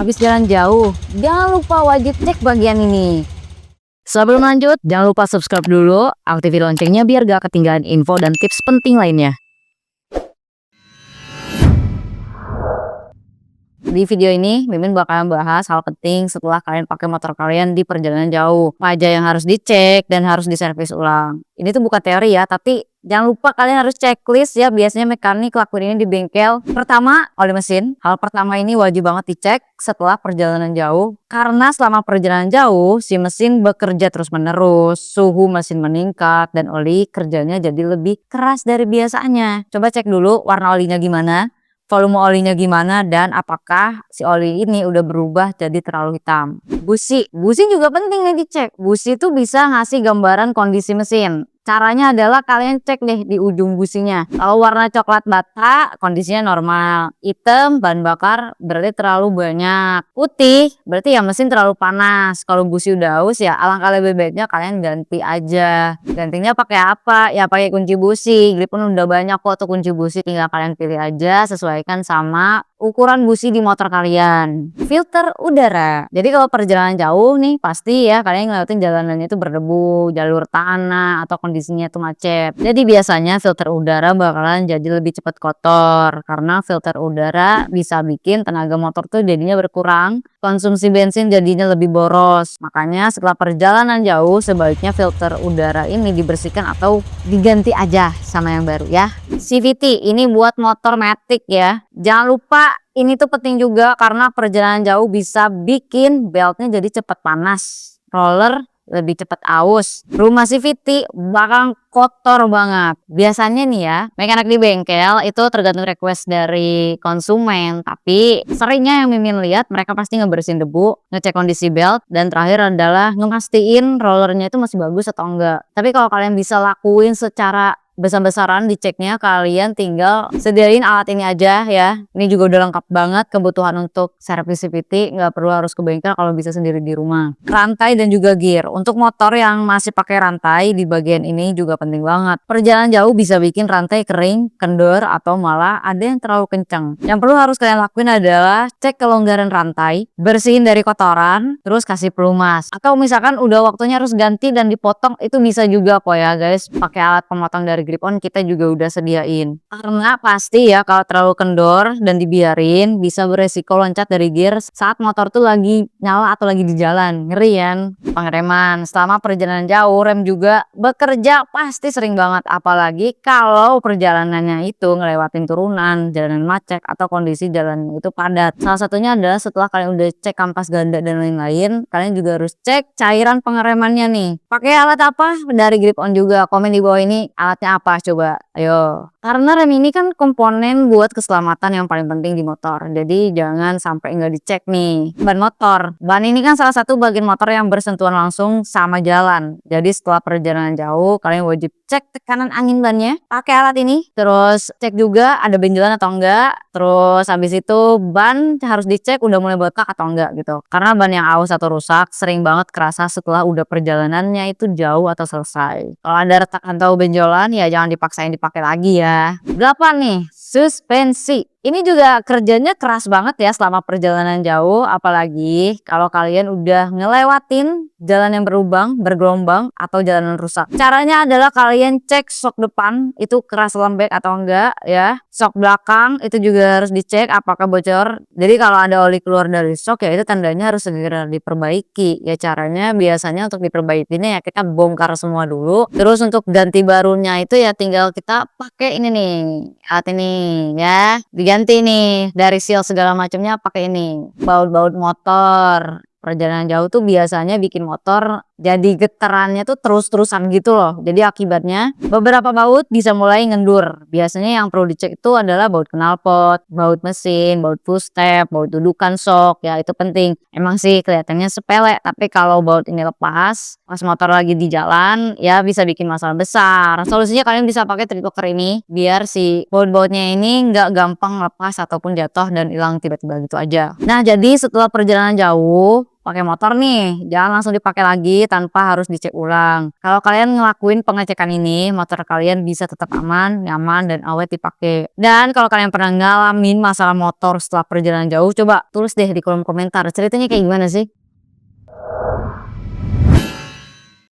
habis jalan jauh, jangan lupa wajib cek bagian ini. Sebelum lanjut, jangan lupa subscribe dulu, aktifin loncengnya biar gak ketinggalan info dan tips penting lainnya. Di video ini, Mimin bakalan bahas hal penting setelah kalian pakai motor kalian di perjalanan jauh. Apa aja yang harus dicek dan harus diservis ulang. Ini tuh bukan teori ya, tapi jangan lupa kalian harus checklist ya. Biasanya mekanik lakuin ini di bengkel. Pertama, oli mesin. Hal pertama ini wajib banget dicek setelah perjalanan jauh. Karena selama perjalanan jauh, si mesin bekerja terus-menerus. Suhu mesin meningkat dan oli kerjanya jadi lebih keras dari biasanya. Coba cek dulu warna olinya gimana, volume olinya gimana, dan apakah si oli ini udah berubah jadi terlalu hitam. Busi juga penting nih dicek. Busi itu bisa ngasih gambaran kondisi mesin. Caranya adalah kalian cek deh di ujung businya. Kalau warna coklat bata, kondisinya normal. Hitam, bahan bakar berarti terlalu banyak. Putih, berarti ya mesin terlalu panas. Kalau busi udah aus ya alangkah lebih baiknya kalian ganti aja. Gantinya pakai apa? Ya pakai kunci busi. Grip pun udah banyak kok tuh kunci busi. Tinggal kalian pilih aja, sesuaikan sama ukuran busi di motor kalian. Filter udara. Jadi kalau perjalanan jauh nih pasti ya kalian ngelewatin jalanannya itu berdebu, jalur tanah, atau kondisinya itu macet. Jadi biasanya filter udara bakalan jadi lebih cepat kotor karena filter udara bisa bikin tenaga motor tuh jadinya berkurang, konsumsi bensin jadinya lebih boros. Makanya setelah perjalanan jauh sebaiknya filter udara ini dibersihkan atau diganti aja sama yang baru ya. CVT ini buat motor matic ya. Jangan lupa ini tuh penting juga karena perjalanan jauh bisa bikin beltnya jadi cepat panas, roller lebih cepat aus. Rumah CVT bakal kotor banget. Biasanya nih ya, mekanik di bengkel itu tergantung request dari konsumen. Tapi seringnya yang Mimin lihat mereka pasti ngebersihin debu, ngecek kondisi belt, dan terakhir adalah ngemastiin rollernya itu masih bagus atau enggak. Tapi kalau kalian bisa lakuin secara besar-besaran diceknya, kalian tinggal sediain alat ini aja ya. Ini juga udah lengkap banget kebutuhan untuk servis CVT, nggak perlu harus ke bengkel kalau bisa sendiri di rumah. Rantai dan juga gear. Untuk motor yang masih pakai rantai di bagian ini juga penting banget. Perjalanan jauh bisa bikin rantai kering, kendor, atau malah ada yang terlalu kencang. Yang perlu harus kalian lakuin adalah cek kelonggaran rantai, bersihin dari kotoran, terus kasih pelumas. Atau misalkan udah waktunya harus ganti dan dipotong, itu bisa juga kok ya guys, pakai alat pemotong dari grip on kita juga udah sediain. Karena pasti ya kalau terlalu kendor dan dibiarin bisa beresiko loncat dari gear saat motor tuh lagi nyala atau lagi di jalan. Ngeri kan? Pengereman selama perjalanan jauh, rem juga bekerja pasti sering banget, apalagi kalau perjalanannya itu ngelewatin turunan, jalanan macet, atau kondisi jalan itu padat. Salah satunya adalah setelah kalian udah cek kampas ganda dan lain-lain, kalian juga harus cek cairan pengeremannya nih. Pakai alat apa? Dari grip on juga. Komen di bawah ini alatnya apa coba, ayo. Karena rem ini kan komponen buat keselamatan yang paling penting di motor, jadi jangan sampai nggak dicek nih. Ban motor, ban ini kan salah satu bagian motor yang bersentuhan langsung sama jalan. Jadi setelah perjalanan jauh kalian wajib cek tekanan angin bannya pakai alat ini. Terus cek juga ada benjolan atau enggak. Terus habis itu ban harus dicek udah mulai bengkak atau enggak gitu. Karena ban yang aus atau rusak sering banget kerasa setelah udah perjalanannya itu jauh atau selesai. Kalau ada retak atau benjolan ya jangan dipaksain dipakai lagi ya. 8 nih, suspensi. Ini juga kerjanya keras banget ya selama perjalanan jauh, apalagi kalau kalian udah ngelewatin jalan yang berlubang, bergelombang, atau jalanan rusak. Caranya adalah kalian cek sok depan itu keras lembek atau enggak ya. Sok belakang itu juga harus dicek apakah bocor. Jadi kalau ada oli keluar dari sok ya itu tandanya harus segera diperbaiki. Ya caranya biasanya untuk diperbaikinya ya kita bongkar semua dulu. Terus untuk ganti barunya itu ya tinggal kita pakai ini nih, alat ini ya. Ganti nih dari seal segala macamnya pakai ini. Baut-baut motor. Perjalanan jauh tuh biasanya bikin motor jadi getarannya tuh terus-terusan gitu loh. Jadi akibatnya beberapa baut bisa mulai ngendur. Biasanya yang perlu dicek itu adalah baut knalpot, baut mesin, baut push step, baut dudukan sok. Ya itu penting. Emang sih kelihatannya sepele, tapi kalau baut ini lepas pas motor lagi di jalan ya bisa bikin masalah besar. Solusinya kalian bisa pakai tritoker ini biar si baut-bautnya ini nggak gampang lepas ataupun jatuh dan hilang tiba-tiba gitu aja. Nah jadi setelah perjalanan jauh pakai motor nih, jangan langsung dipakai lagi tanpa harus dicek ulang. Kalau kalian ngelakuin pengecekan ini, motor kalian bisa tetap aman, nyaman, dan awet dipakai. Dan kalau kalian pernah ngalamin masalah motor setelah perjalanan jauh, coba tulis deh di kolom komentar ceritanya kayak gimana sih.